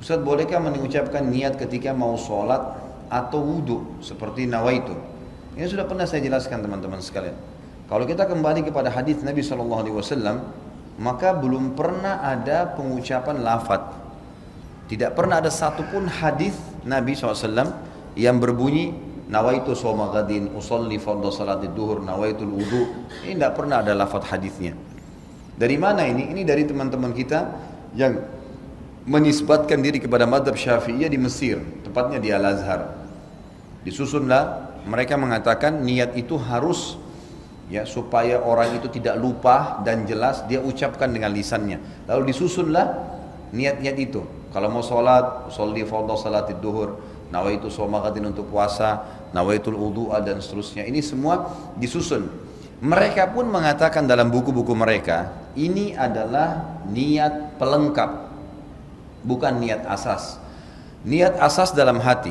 Ustaz, bolehkah mengucapkan niat ketika mau sholat atau wudhu seperti nawaitu? Ini sudah pernah saya jelaskan teman-teman sekalian. Kalau kita kembali kepada hadis Nabi SAW, maka belum pernah ada pengucapan lafadz. Tidak pernah ada satupun hadis Nabi SAW yang berbunyi nawaitu shoma ghadin, usolli fardhu salatid duhur, nawaitul wudu. Ini tidak pernah ada lafadz hadisnya. Dari mana ini? Ini dari teman-teman kita yang menisbatkan diri kepada mazhab Syafi'iyah di Mesir, tepatnya di Al-Azhar. Disusunlah, mereka mengatakan niat itu harus ya supaya orang itu tidak lupa dan jelas dia ucapkan dengan lisannya. Lalu disusunlah niat-niat itu. Kalau mau sholat, sholli fardhu salatid duhur, nawaitu shoma ghadin untuk puasa, nawaitul wudu'a dan seterusnya. Ini semua disusun. Mereka pun mengatakan dalam buku-buku mereka, ini adalah niat pelengkap, bukan niat asas. Niat asas dalam hati.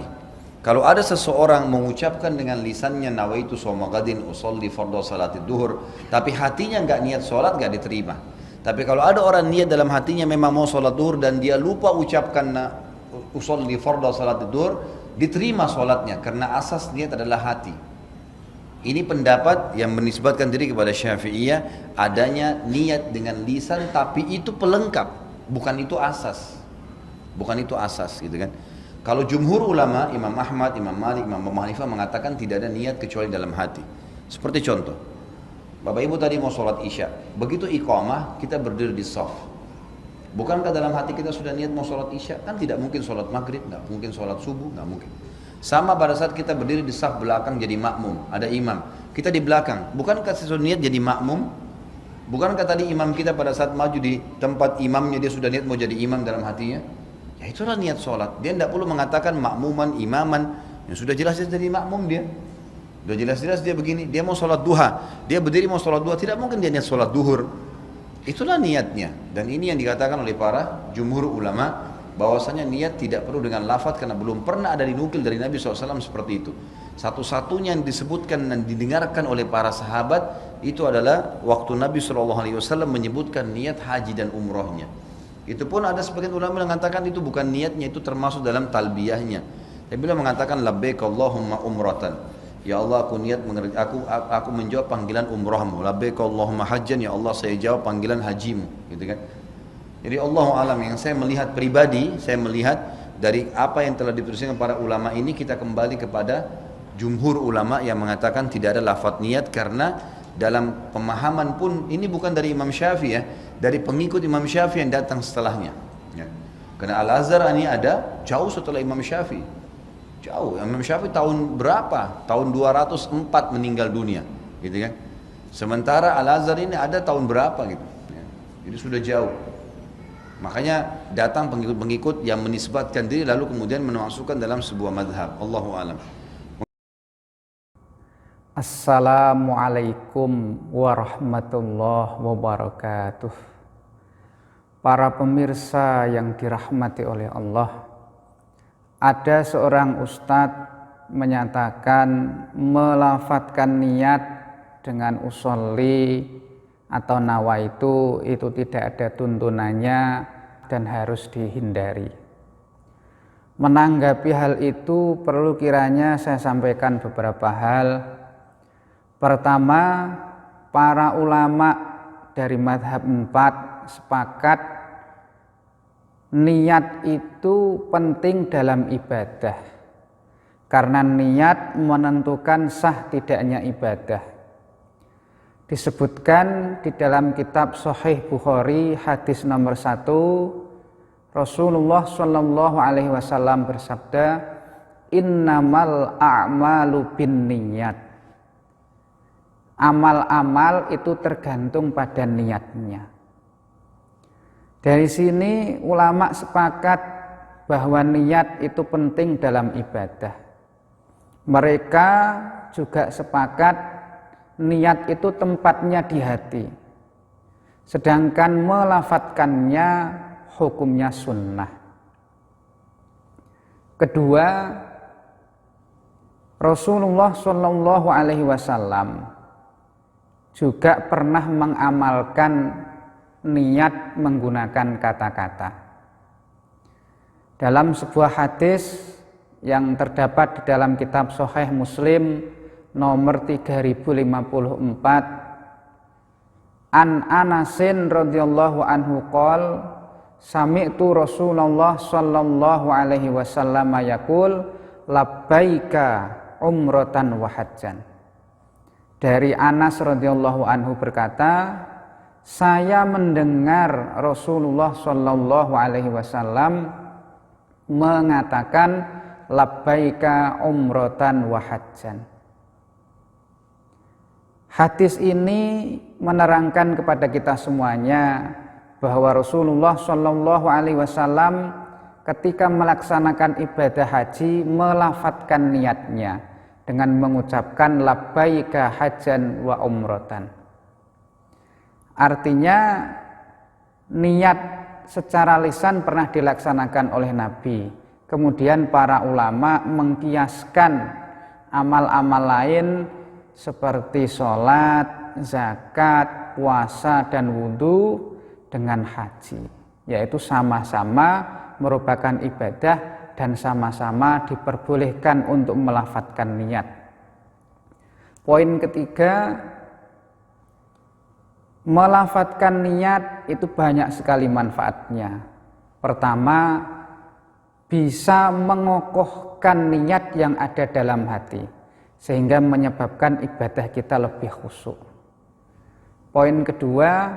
Kalau ada seseorang mengucapkan dengan lisannya nawaitu shoma ghadin usolli fardhu salatid duhur, tapi hatinya enggak niat sholat, enggak diterima. Tapi kalau ada orang niat dalam hatinya memang mau sholat duhur dan dia lupa ucapkan usolli fardhu salatid duhur, diterima sholatnya karena asas niat adalah hati. Ini pendapat yang menisbatkan diri kepada Syafi'iyah, adanya niat dengan lisan tapi itu pelengkap, bukan itu asas. Bukan itu asas gitu kan. Kalau jumhur ulama, Imam Ahmad, Imam Malik, Imam Abu Hanifah mengatakan tidak ada niat kecuali dalam hati. Seperti contoh, Bapak Ibu tadi mau sholat isya, begitu iqamah kita berdiri di shaf. Bukankah dalam hati kita sudah niat mau sholat isya? Kan tidak mungkin sholat maghrib, nggak mungkin sholat subuh, nggak mungkin. Sama pada saat kita berdiri di shaf belakang jadi makmum, ada imam, kita di belakang, bukankah sesuatu niat jadi makmum? Bukankah tadi imam kita pada saat maju di tempat imamnya dia sudah niat mau jadi imam dalam hatinya? Ya itulah niat sholat. Dia tidak perlu mengatakan makmuman, imaman. Yang sudah jelas dia jadi makmum dia. Sudah jelas-jelas dia begini. Dia mau sholat duha. Dia berdiri mau sholat duha. Tidak mungkin dia niat sholat duhur. Itulah niatnya. Dan ini yang dikatakan oleh para jumhur ulama, bahwasanya niat tidak perlu dengan lafadz karena belum pernah ada dinukil dari Nabi SAW seperti itu. Satu-satunya yang disebutkan dan didengarkan oleh para sahabat itu adalah waktu Nabi SAW menyebutkan niat haji dan umrohnya. Itu pun ada sebagian ulama yang mengatakan itu bukan niatnya, itu termasuk dalam talbiyahnya. Tapi beliau mengatakan labbaik Allahumma umratan. Ya Allah, aku niat aku menjawab panggilan umrahmu. Labbaik Allahumma hajjan, ya Allah saya jawab panggilan hajimu, gitu kan. Jadi Allahu alam, yang saya melihat pribadi, saya melihat dari apa yang telah dituliskan para ulama ini, kita kembali kepada jumhur ulama yang mengatakan tidak ada lafadz niat karena dalam pemahaman pun ini bukan dari Imam Syafi'i ya, dari pengikut Imam Syafi'i yang datang setelahnya ya. Karena Al-Azhar ini ada jauh setelah Imam Syafi'i, jauh. Imam Syafi'i tahun berapa? Tahun 204 meninggal dunia gitu kan. Sementara Al-Azhar ini ada tahun berapa gitu ya. Jadi sudah jauh. Makanya datang pengikut-pengikut yang menisbatkan diri lalu kemudian memasukkan dalam sebuah madhab. Allahu alam. Assalamualaikum warahmatullahi wabarakatuh. Para pemirsa yang dirahmati oleh Allah, ada seorang ustadz menyatakan melafadzkan niat dengan usolli atau nawaitu itu tidak ada tuntunannya dan harus dihindari. Menanggapi hal itu perlu kiranya saya sampaikan beberapa hal. Pertama, para ulama dari mazhab 4 sepakat niat itu penting dalam ibadah, karena niat menentukan sah tidaknya ibadah. Disebutkan di dalam kitab Sahih Bukhari hadis nomor 1, Rasulullah Shallallahu Alaihi Wasallam bersabda, innamal a'malu binniyat. Amal-amal itu tergantung pada niatnya. Dari sini ulama sepakat bahwa niat itu penting dalam ibadah. Mereka juga sepakat niat itu tempatnya di hati, sedangkan melafadzkannya hukumnya sunnah. Kedua, Rasulullah Shallallahu Alaihi Wasallam juga pernah mengamalkan niat menggunakan kata-kata. Dalam sebuah hadis yang terdapat di dalam kitab Sahih Muslim nomor 3054, An Anasin radhiyallahu anhu qol sami'tu Rasulullah sallallahu alaihi wasallam yaqul labbaika umratan wa hajjan. Dari Anas radhiyallahu anhu berkata, saya mendengar Rasulullah sallallahu alaihi wasallam mengatakan labbaika umratan wa hajjan. Hadis ini menerangkan kepada kita semuanya bahwa Rasulullah sallallahu alaihi wasallam ketika melaksanakan ibadah haji melafadzkan niatnya dengan mengucapkan labbaika hajjan wa umratan. Artinya niat secara lisan pernah dilaksanakan oleh Nabi. Kemudian para ulama mengkiaskan amal-amal lain seperti sholat, zakat, puasa, dan wudhu dengan haji, yaitu sama-sama merupakan ibadah dan sama-sama diperbolehkan untuk melafadzkan niat. Poin ketiga, melafadzkan niat itu banyak sekali manfaatnya. Pertama, bisa mengokohkan niat yang ada dalam hati, sehingga menyebabkan ibadah kita lebih khusyuk. Poin kedua,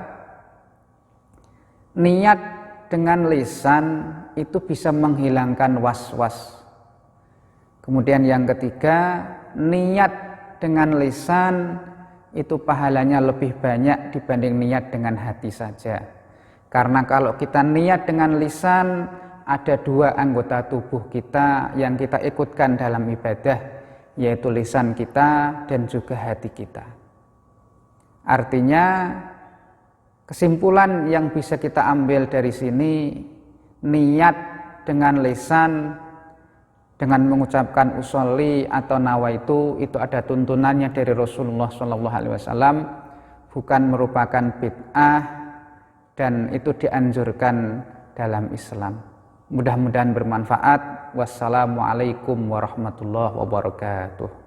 niat dengan lisan itu bisa menghilangkan was-was. Kemudian yang ketiga, niat dengan lisan itu pahalanya lebih banyak dibanding niat dengan hati saja. Karena kalau kita niat dengan lisan, ada dua anggota tubuh kita yang kita ikutkan dalam ibadah, yaitu lisan kita dan juga hati kita. Artinya, kesimpulan yang bisa kita ambil dari sini, niat dengan lisan dengan mengucapkan usolli atau nawaitu itu ada tuntunannya dari Rasulullah SAW, bukan merupakan bid'ah, dan itu dianjurkan dalam Islam. Mudah-mudahan bermanfaat. Wassalamualaikum warahmatullahi wabarakatuh.